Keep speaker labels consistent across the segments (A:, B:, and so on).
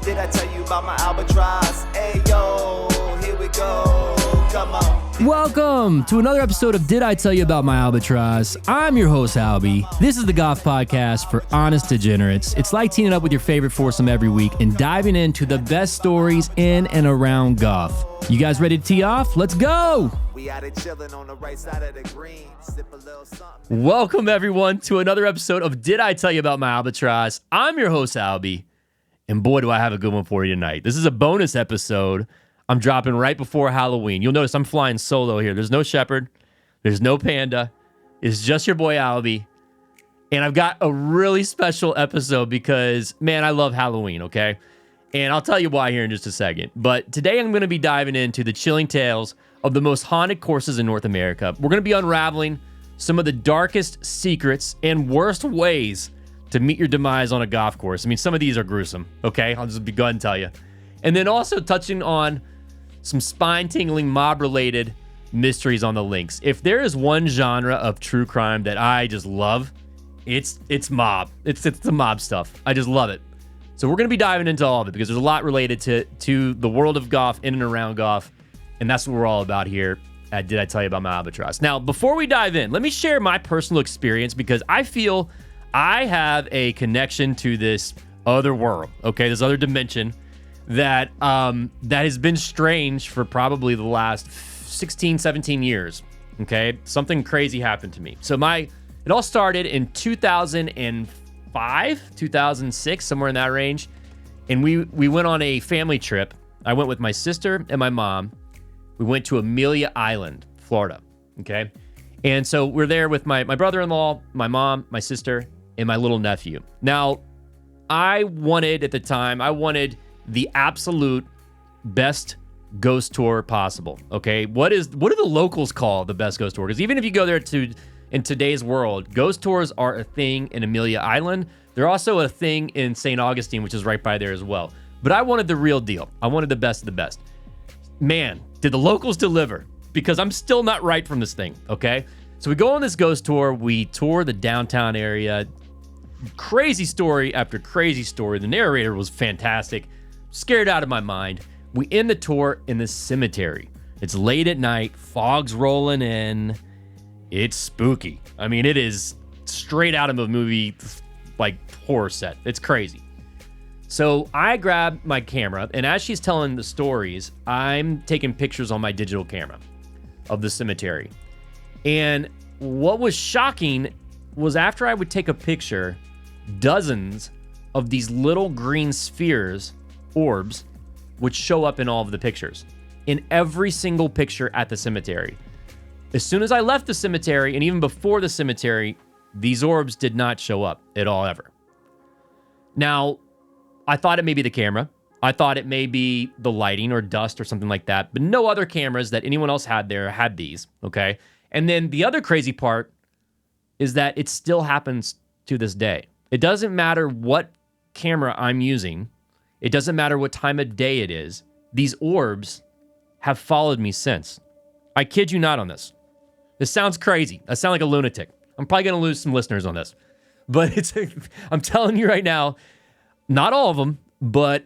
A: Did I tell you about my Albatross? Hey yo, here we go. Come on.
B: Welcome to another episode of Did I Tell You About My Albatross? I'm your host, Albi. This is the Goth Podcast for honest degenerates. It's like teaming up with your favorite foursome every week and diving into the best stories in and around goth. You guys ready to tee off? Let's go!
A: We out here chilling on the right side of the green. Sip a little something.
B: Welcome, everyone, to another episode of Did I Tell You About My Albatross? I'm your host, Albi. And boy, do I have a good one for you tonight. This is a bonus episode I'm dropping right before Halloween. You'll notice I'm flying solo here. There's no shepherd. There's no panda. It's just your boy, Albi. And I've got a really special episode because, man, I love Halloween, okay? And I'll tell you why here in just a second. But today I'm going to be diving into the chilling tales of the most haunted courses in North America. We're going to be unraveling some of the darkest secrets and worst ways to meet your demise on a golf course. I mean, some of these are gruesome, okay? I'll just go ahead and tell you. And then also touching on some spine-tingling mob-related mysteries on the links. If there is one genre of true crime that I just love, it's mob. It's the mob stuff. I just love it. So we're going to be diving into all of it because there's a lot related to the world of golf, in and around golf, and that's what we're all about here at Did I Tell You About My Albatross? Now, before we dive in, let me share my personal experience because I feel I have a connection to this other world, okay, this other dimension that has been strange for probably the last 16, 17 years, okay? Something crazy happened to me. So it all started in 2005, 2006, somewhere in that range, and we went on a family trip. I went with my sister and my mom. We went to Amelia Island, Florida, okay? And so we're there with my brother-in-law, my mom, my sister, and my little nephew. Now, I wanted the absolute best ghost tour possible, okay? What do the locals call the best ghost tour? Because even if you go there in today's world, ghost tours are a thing in Amelia Island. They're also a thing in St. Augustine, which is right by there as well. But I wanted the real deal. I wanted the best of the best. Man, did the locals deliver? Because I'm still not right from this thing, okay? So we go on this ghost tour. We tour the downtown area. Crazy story after crazy story. The narrator was fantastic. Scared out of my mind. We end the tour in this cemetery. It's late at night. Fog's rolling in. It's spooky. I mean, it is straight out of a movie, like horror set. It's crazy. So I grab my camera, and as she's telling the stories, I'm taking pictures on my digital camera of the cemetery. And what was shocking was after I would take a picture, dozens of these little green spheres, orbs, would show up in all of the pictures, in every single picture at the cemetery. As soon as I left the cemetery, and even before the cemetery, these orbs did not show up at all ever. Now, I thought it may be the camera. I thought it may be the lighting or dust or something like that, but no other cameras that anyone else had there had these, okay? And then the other crazy part is that it still happens to this day. It doesn't matter what camera I'm using. It doesn't matter what time of day it is. These orbs have followed me since. I kid you not on this. This sounds crazy. I sound like a lunatic. I'm probably going to lose some listeners on this. But I'm telling you right now, not all of them, but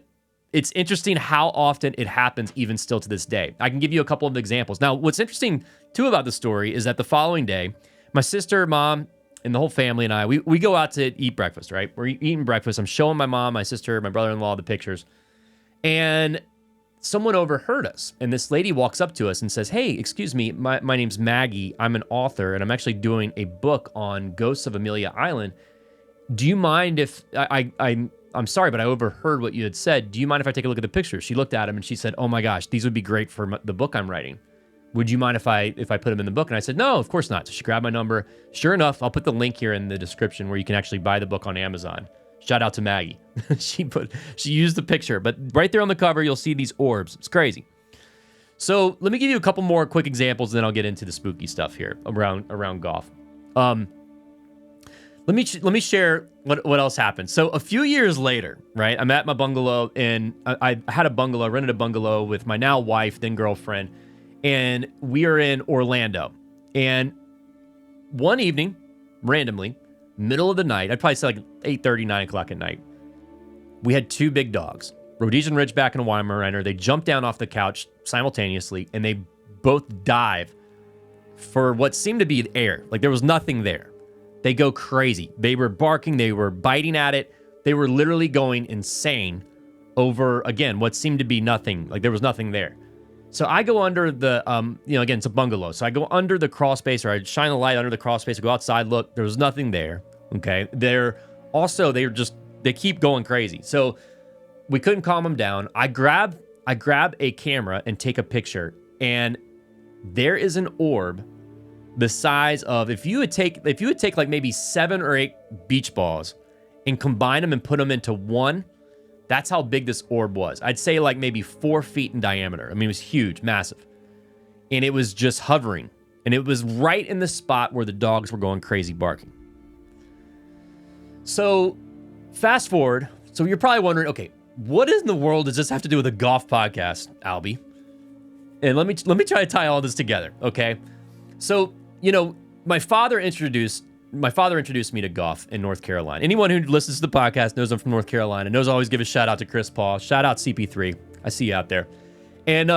B: it's interesting how often it happens even still to this day. I can give you a couple of examples. Now, what's interesting, too, about the story is that the following day, my sister, mom, and the whole family and I, we go out to eat breakfast, right? We're eating breakfast. I'm showing my mom, my sister, my brother-in-law the pictures. And someone overheard us. And this lady walks up to us and says, "Hey, excuse me, my name's Maggie. I'm an author, and I'm actually doing a book on ghosts of Amelia Island. Do you mind if I'm sorry, but I overheard what you had said. Do you mind if I take a look at the pictures?" She looked at them and she said, "Oh my gosh, these would be great for the book I'm writing. Would you mind if I put them in the book?" And I said, "No, of course not." So she grabbed my number. Sure enough, I'll put the link here in the description where you can actually buy the book on Amazon. Shout out to Maggie. She used the picture, but right there on the cover, you'll see these orbs. It's crazy. So let me give you a couple more quick examples, and then I'll get into the spooky stuff here around golf. Let me share what else happened. So a few years later, right, I'm at my bungalow, and I had a bungalow, rented a bungalow with my now wife, then girlfriend, and we are in Orlando. And one evening, randomly, middle of the night, I'd probably say like 8:30, 9 o'clock at night, we had two big dogs Rhodesian Ridgeback and a Weimaraner. They jump down off the couch simultaneously, and they both dive for what seemed to be air. Like there was nothing there. They go crazy. They were barking. They were biting at it. They were literally going insane over, again, what seemed to be nothing. Like there was nothing there. So I go under the, again, it's a bungalow. So I go under the crawl space, or I shine a light under the crawl space. I go outside, look, there was nothing there. Okay. They keep going crazy. So we couldn't calm them down. I grab a camera and take a picture, and there is an orb the size of, if you would take like maybe 7 or 8 beach balls and combine them and put them into one, that's how big this orb was. I'd say like maybe 4 feet in diameter. I mean, it was huge, massive. And it was just hovering. And it was right in the spot where the dogs were going crazy barking. So fast forward. So you're probably wondering, okay, what in the world does this have to do with a golf podcast, Albi? And let me try to tie all this together, okay? So, my father introduced me to golf in North Carolina. Anyone who listens to the podcast knows I'm from North Carolina, knows I always give a shout out to Chris Paul. Shout out CP3. I see you out there. And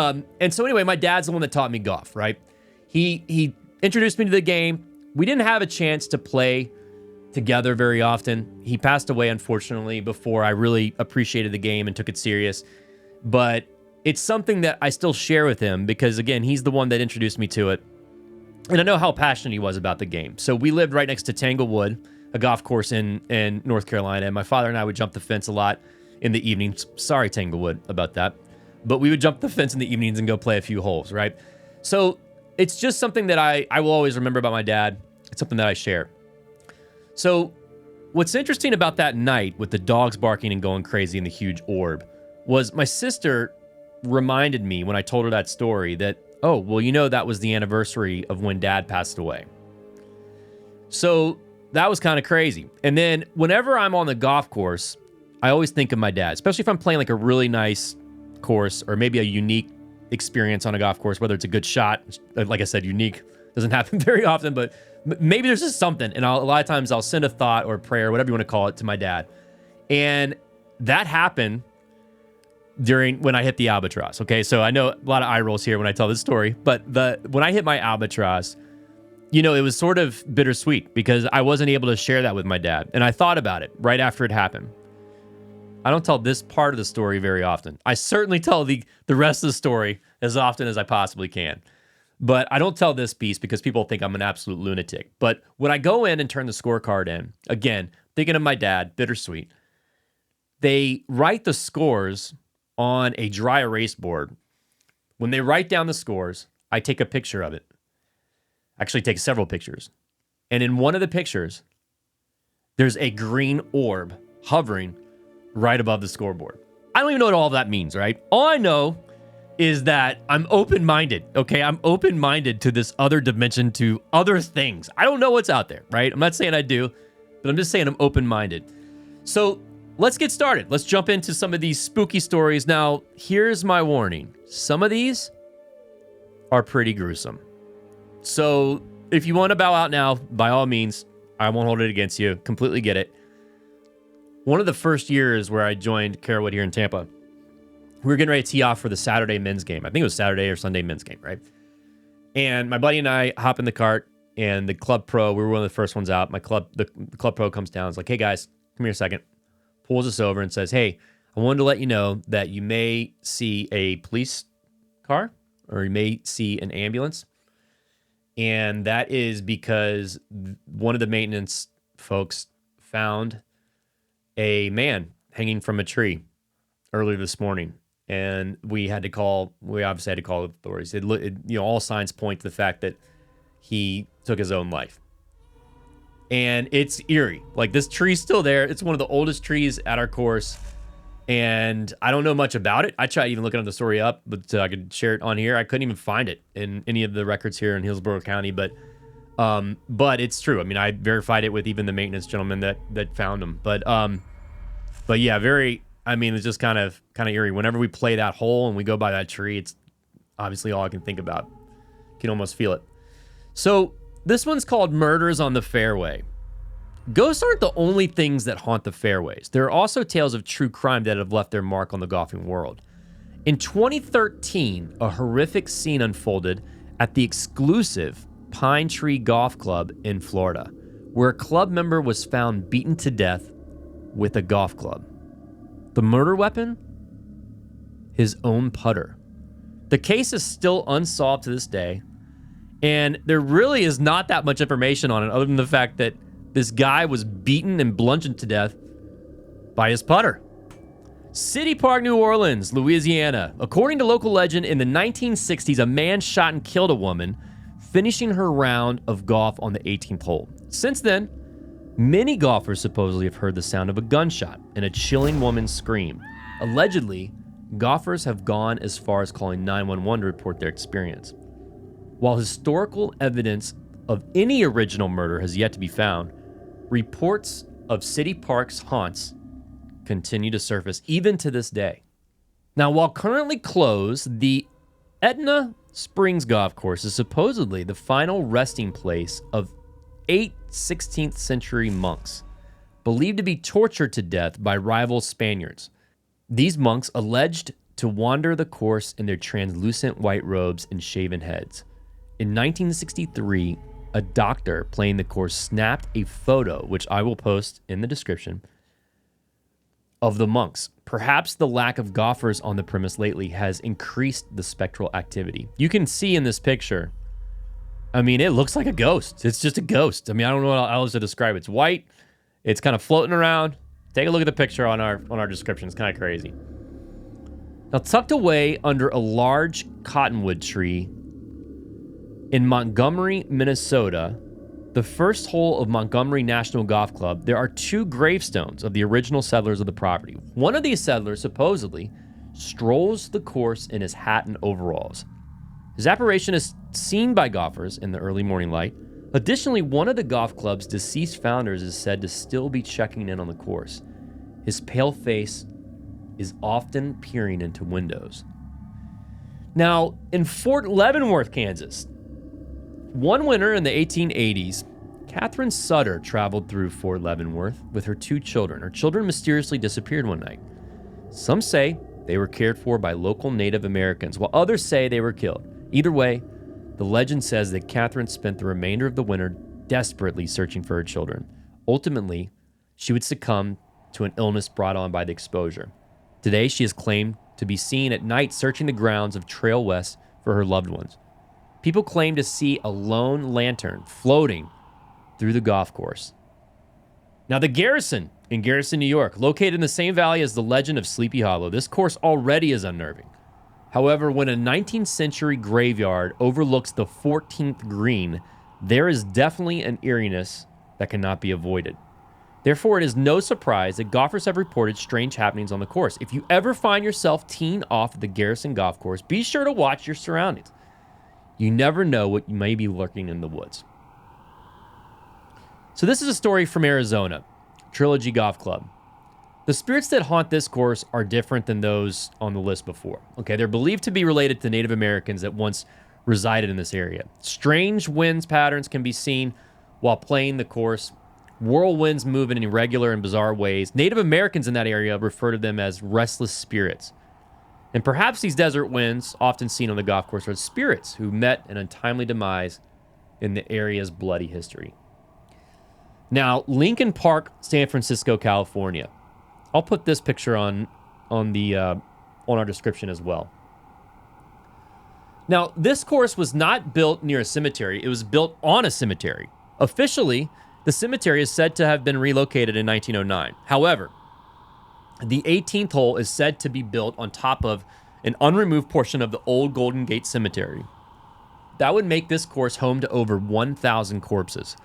B: so anyway, my dad's the one that taught me golf, right? He introduced me to the game. We didn't have a chance to play together very often. He passed away, unfortunately, before I really appreciated the game and took it serious. But it's something that I still share with him because, again, he's the one that introduced me to it. And I know how passionate he was about the game. So we lived right next to Tanglewood, a golf course in North Carolina. And my father and I would jump the fence a lot in the evenings. Sorry, Tanglewood, about that. But we would jump the fence in the evenings and go play a few holes, right? So it's just something that I will always remember about my dad. It's something that I share. So what's interesting about that night with the dogs barking and going crazy and the huge orb was my sister reminded me when I told her that story that, oh, well, that was the anniversary of when Dad passed away. So that was kind of crazy. And then whenever I'm on the golf course, I always think of my dad, especially if I'm playing like a really nice course or maybe a unique experience on a golf course, whether it's a good shot. Like I said, unique doesn't happen very often, but maybe there's just something. And a lot of times I'll send a thought or a prayer, whatever you want to call it, to my dad. And that happened when I hit the Albatross. Okay, so I know a lot of eye rolls here when I tell this story, but when I hit my Albatross, it was sort of bittersweet because I wasn't able to share that with my dad. And I thought about it right after it happened. I don't tell this part of the story very often. I certainly tell the rest of the story as often as I possibly can. But I don't tell this piece because people think I'm an absolute lunatic. But when I go in and turn the scorecard in, again, thinking of my dad, bittersweet, they write the scores on a dry erase board. When they write down the scores, I take a picture of it. Actually, take several pictures. And in one of the pictures, there's a green orb hovering right above the scoreboard. I don't even know what all of that means, right? All I know is that I'm open-minded, okay? I'm open-minded to this other dimension, to other things. I don't know what's out there, right? I'm not saying I do, but I'm just saying I'm open-minded. So let's get started. Let's jump into some of these spooky stories. Now, here's my warning. Some of these are pretty gruesome. So if you want to bow out now, by all means, I won't hold it against you. Completely get it. One of the first years where I joined Carrollwood here in Tampa, we were getting ready to tee off for the Saturday men's game. I think it was Saturday or Sunday men's game, right? And my buddy and I hop in the cart, and the club pro, we were one of the first ones out. The club pro comes down. It's like, hey guys, come here a second. Pulls us over and says, hey, I wanted to let you know that you may see a police car or you may see an ambulance. And that is because one of the maintenance folks found a man hanging from a tree earlier this morning. And we obviously had to call the authorities. All signs point to the fact that he took his own life. And it's eerie. Like, this tree's still there. It's one of the oldest trees at our course. And I don't know much about it. I tried even looking the story up, but I could share it on here. I couldn't even find it in any of the records here in Hillsborough County. But it's true. I mean, I verified it with even the maintenance gentleman that found him. But yeah, it's just kind of eerie. Whenever we play that hole and we go by that tree, it's obviously all I can think about. You can almost feel it. So this one's called Murders on the Fairway. Ghosts aren't the only things that haunt the fairways. There are also tales of true crime that have left their mark on the golfing world. In 2013, a horrific scene unfolded at the exclusive Pine Tree Golf Club in Florida, where a club member was found beaten to death with a golf club. The murder weapon? His own putter. The case is still unsolved to this day, and there really is not that much information on it other than the fact that this guy was beaten and bludgeoned to death by his putter. City Park, New Orleans, Louisiana. According to local legend, in the 1960s, a man shot and killed a woman, finishing her round of golf on the 18th hole. Since then, many golfers supposedly have heard the sound of a gunshot and a chilling woman's scream. Allegedly, golfers have gone as far as calling 911 to report their experience. While historical evidence of any original murder has yet to be found, reports of City Park's haunts continue to surface even to this day. Now, while currently closed, the Etna Springs Golf Course is supposedly the final resting place of 8 16th century monks, believed to be tortured to death by rival Spaniards. These monks alleged to wander the course in their translucent white robes and shaven heads. In 1963, a doctor playing the course snapped a photo, which I will post in the description, of the monks. Perhaps the lack of golfers on the premise lately has increased the spectral activity. You can see in this picture, I mean, it looks like a ghost. It's just a ghost. I mean, I don't know how else to describe it. It's white. It's kind of floating around. Take a look at the picture on our description. It's kind of crazy. Now, tucked away under a large cottonwood tree in Montgomery, Minnesota, the first hole of Montgomery National Golf Club, there are 2 gravestones of the original settlers of the property. One of these settlers supposedly strolls the course in his hat and overalls. His apparition is seen by golfers in the early morning light. Additionally, one of the golf club's deceased founders is said to still be checking in on the course. His pale face is often peering into windows. Now, in Fort Leavenworth, Kansas, one winter in the 1880s, Catherine Sutter traveled through Fort Leavenworth with her 2 children. Her children mysteriously disappeared one night. Some say they were cared for by local Native Americans, while others say they were killed. Either way, the legend says that Catherine spent the remainder of the winter desperately searching for her children. Ultimately, she would succumb to an illness brought on by the exposure. Today, she is claimed to be seen at night searching the grounds of Trail West for her loved ones. People claim to see a lone lantern floating through the golf course. Now, the Garrison in Garrison, New York, located in the same valley as the legend of Sleepy Hollow, this course already is unnerving. However, when a 19th century graveyard overlooks the 14th green, there is definitely an eeriness that cannot be avoided. Therefore, it is no surprise that golfers have reported strange happenings on the course. If you ever find yourself teeing off at the Garrison Golf Course, be sure to watch your surroundings. You never know what you may be lurking in the woods. So this is a story from Arizona, Trilogy Golf Club. The spirits that haunt this course are different than those on the list before. Okay, they're believed to be related to Native Americans that once resided in this area. Strange winds patterns can be seen while playing the course. Whirlwinds move in irregular and bizarre ways. Native Americans in that area refer to them as restless spirits. And perhaps these desert winds, often seen on the golf course, are spirits who met an untimely demise in the area's bloody history. Now, Lincoln Park, San Francisco, California. I'll put this picture on our description as well. Now, this course was not built near a cemetery. It was built on a cemetery. Officially, the cemetery is said to have been relocated in 1909. However, the 18th hole is said to be built on top of an unremoved portion of the old Golden Gate Cemetery. That would make this course home to over 1,000 corpses.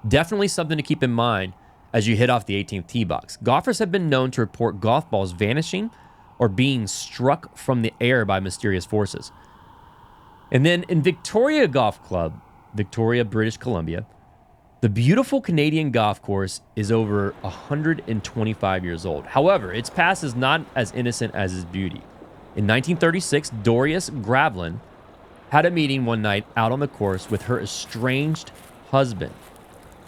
B: Definitely something to keep in mind as you hit off the 18th tee box. Golfers have been known to report golf balls vanishing or being struck from the air by mysterious forces. And then in Victoria Golf Club, Victoria, British Columbia, the beautiful Canadian golf course is over 125 years old. However, its past is not as innocent as its beauty. In 1936, Doris Gravel had a meeting one night out on the course with her estranged husband.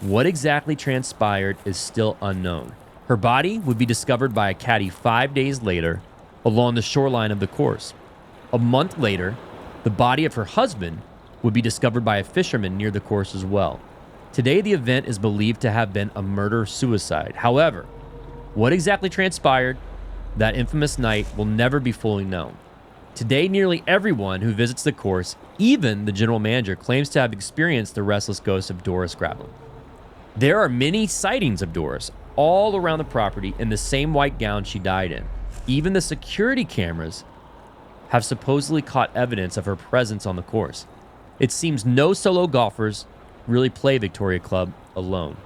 B: What exactly transpired is still unknown. Her body would be discovered by a caddy 5 days later along the shoreline of the course. A month later, the body of her husband would be discovered by a fisherman near the course as well. Today, the event is believed to have been a murder-suicide. However, what exactly transpired that infamous night will never be fully known. Today, nearly everyone who visits the course, even the general manager, claims to have experienced the restless ghost of Doris Gravel. There are many sightings of Doris all around the property in the same white gown she died in. Even the security cameras have supposedly caught evidence of her presence on the course. It seems no solo golfers really play Victoria Club alone.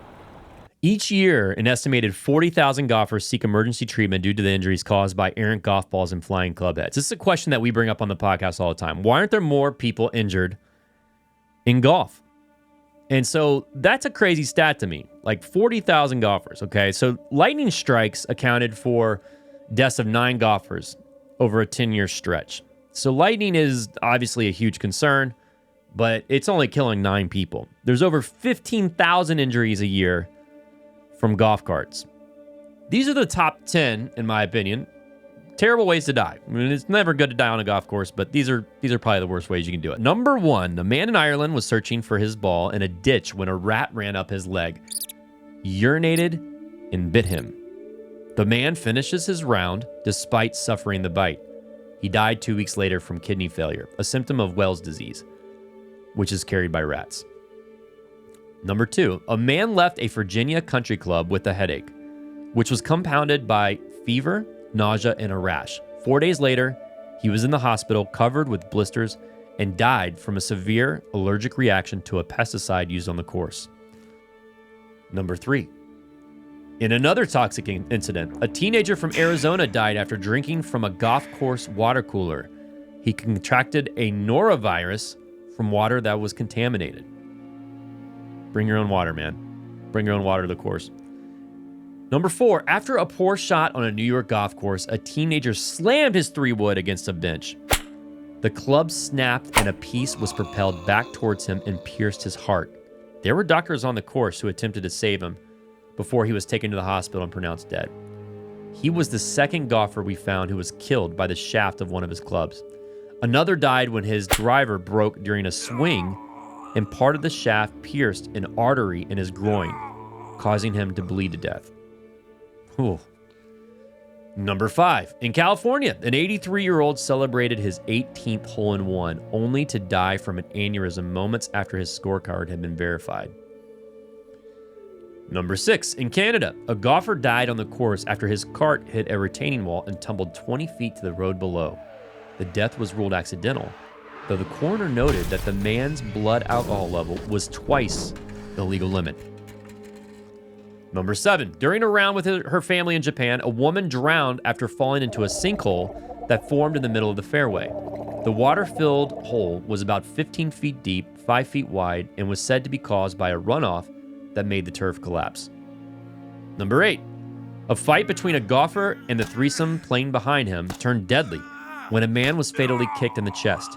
B: Each year, an estimated 40,000 golfers seek emergency treatment due to the injuries caused by errant golf balls and flying club heads. This is a question that we bring up on the podcast all the time. Why aren't there more people injured in golf? And so that's a crazy stat to me. Like 40,000 golfers, okay? So lightning strikes accounted for deaths of 9 golfers over a 10-year stretch. So lightning is obviously a huge concern, but it's only killing 9 people. There's over 15,000 injuries a year from golf carts. These are the top 10, in my opinion. Terrible ways to die. I mean, it's never good to die on a golf course, but these are probably the worst ways you can do it. Number 1, a man in Ireland was searching for his ball in a ditch when a rat ran up his leg, urinated, and bit him. The man finishes his round despite suffering the bite. He died 2 weeks later from kidney failure, a symptom of Wells disease, which is carried by rats. Number 2, a man left a Virginia country club with a headache, which was compounded by fever, nausea, and a rash. 4 days later, he was in the hospital covered with blisters and died from a severe allergic reaction to a pesticide used on the course. Number 3, in another toxic incident, a teenager from Arizona died after drinking from a golf course water cooler. He contracted a norovirus from water that was contaminated. Bring your own water, man. Bring your own water to the course. Number 4, after a poor shot on a New York golf course, a teenager slammed his 3-wood against a bench. The club snapped and a piece was propelled back towards him and pierced his heart. There were doctors on the course who attempted to save him before he was taken to the hospital and pronounced dead. He was the second golfer we found who was killed by the shaft of one of his clubs. Another died when his driver broke during a swing and part of the shaft pierced an artery in his groin, causing him to bleed to death. Ooh. Number 5, in California, an 83-year-old celebrated his 18th hole-in-one, only to die from an aneurysm moments after his scorecard had been verified. Number 6, in Canada, a golfer died on the course after his cart hit a retaining wall and tumbled 20 feet to the road below. The death was ruled accidental, though the coroner noted that the man's blood alcohol level was twice the legal limit. Number 7, during a round with her family in Japan, a woman drowned after falling into a sinkhole that formed in the middle of the fairway. The water-filled hole was about 15 feet deep, 5 feet wide, and was said to be caused by a runoff that made the turf collapse. Number 8, a fight between a golfer and the threesome playing behind him turned deadly when a man was fatally kicked in the chest.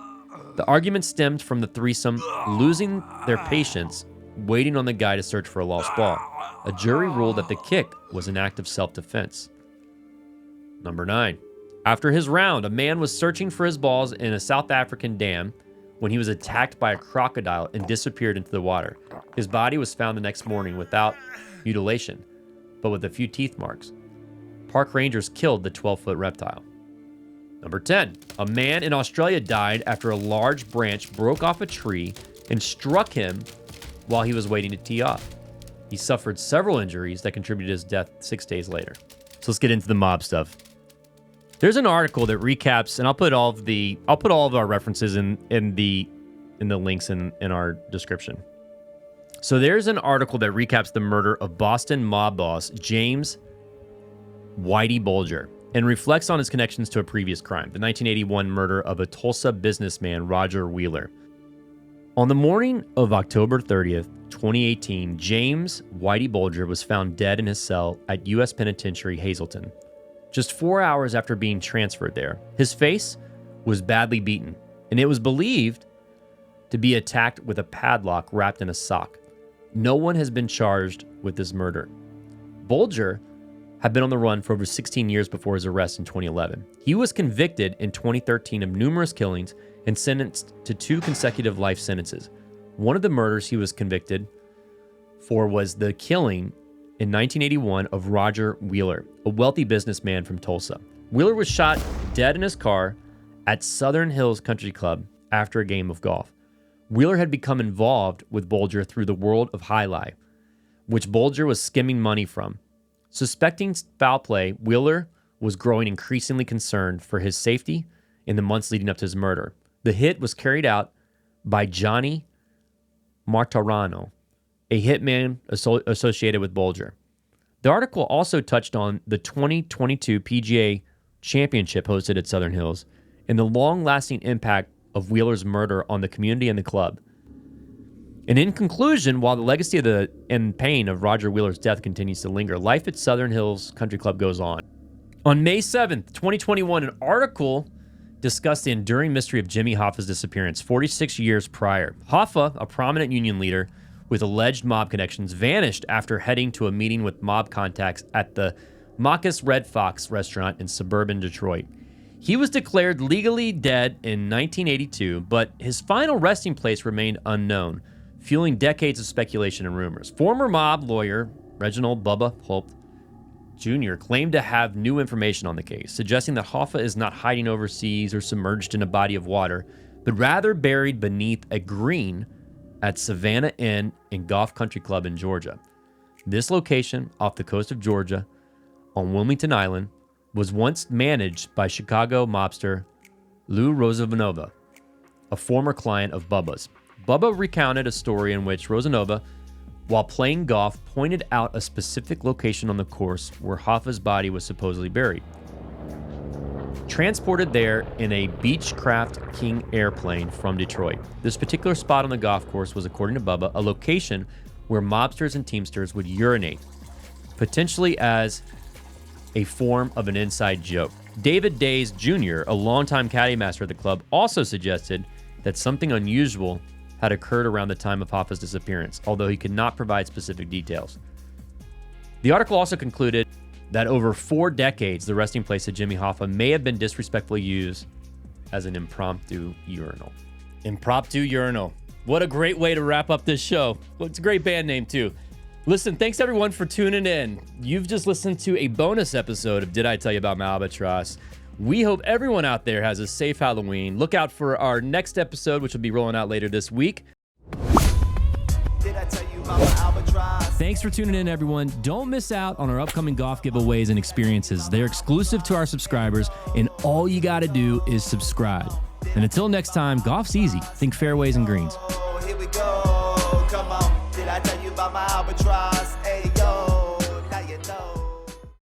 B: The argument stemmed from the threesome losing their patience, waiting on the guy to search for a lost ball. A jury ruled that the kick was an act of self-defense. Number 9, after his round, a man was searching for his balls in a South African dam when he was attacked by a crocodile and disappeared into the water. His body was found the next morning without mutilation, but with a few teeth marks. Park rangers killed the 12-foot reptile. Number 10, a man in Australia died after a large branch broke off a tree and struck him while he was waiting to tee off. He suffered several injuries that contributed to his death 6 days later. So let's get into the mob stuff. There's an article that recaps, and I'll put all of our references in the links in our description. So there's an article that recaps the murder of Boston mob boss James Whitey Bulger and reflects on his connections to a previous crime, the 1981 murder of a Tulsa businessman, Roger Wheeler. On the morning of October 30th, 2018, James Whitey Bulger was found dead in his cell at U.S. Penitentiary Hazleton, just 4 hours after being transferred there. His face was badly beaten, and it was believed to be attacked with a padlock wrapped in a sock. No one has been charged with this murder. Bulger had been on the run for over 16 years before his arrest in 2011. He was convicted in 2013 of numerous killings and sentenced to 2 consecutive life sentences. One of the murders he was convicted for was the killing in 1981 of Roger Wheeler, a wealthy businessman from Tulsa. Wheeler was shot dead in his car at Southern Hills Country Club after a game of golf. Wheeler had become involved with Bulger through the world of Highlight, which Bulger was skimming money from. Suspecting foul play, Wheeler was growing increasingly concerned for his safety in the months leading up to his murder. The hit was carried out by Johnny Martorano, a hitman associated with Bulger. The article also touched on the 2022 PGA Championship hosted at Southern Hills and the long-lasting impact of Wheeler's murder on the community and the club. And in conclusion, while the legacy of and pain of Roger Wheeler's death continues to linger, life at Southern Hills Country Club goes on. On May 7th, 2021, an article discussed the enduring mystery of Jimmy Hoffa's disappearance 46 years prior. Hoffa, a prominent union leader with alleged mob connections, vanished after heading to a meeting with mob contacts at the Macca's Red Fox restaurant in suburban Detroit. He was declared legally dead in 1982, but his final resting place remained unknown, fueling decades of speculation and rumors. Former mob lawyer Reginald Bubba Holt Jr. claimed to have new information on the case, suggesting that Hoffa is not hiding overseas or submerged in a body of water, but rather buried beneath a green at Savannah Inn and Golf Country Club in Georgia. This location, off the coast of Georgia, on Wilmington Island, was once managed by Chicago mobster Lou Rosanova, a former client of Bubba's. Bubba recounted a story in which Rosanova, while playing golf, pointed out a specific location on the course where Hoffa's body was supposedly buried. Transported there in a Beechcraft King airplane from Detroit. This particular spot on the golf course was, according to Bubba, a location where mobsters and teamsters would urinate, potentially as a form of an inside joke. David Days Jr., a longtime caddy master at the club, also suggested that something unusual had occurred around the time of Hoffa's disappearance, although he could not provide specific details. The article also concluded that over 4 decades, the resting place of Jimmy Hoffa may have been disrespectfully used as an impromptu urinal. Impromptu urinal. What a great way to wrap up this show. Well, it's a great band name, too. Listen, thanks everyone for tuning in. You've just listened to a bonus episode of Did I Tell You About My Albatross? We hope everyone out there has a safe Halloween. Look out for our next episode, which will be rolling out later this week.
A: Did I tell you about my Albatross?
B: Thanks for tuning in, everyone. Don't miss out on our upcoming golf giveaways and experiences. They're exclusive to our subscribers, and all you got to do is subscribe. And until next time, golf's easy. Think fairways and greens.
A: Oh, here we go. Come on. Did I tell you about my Albatross? Hey.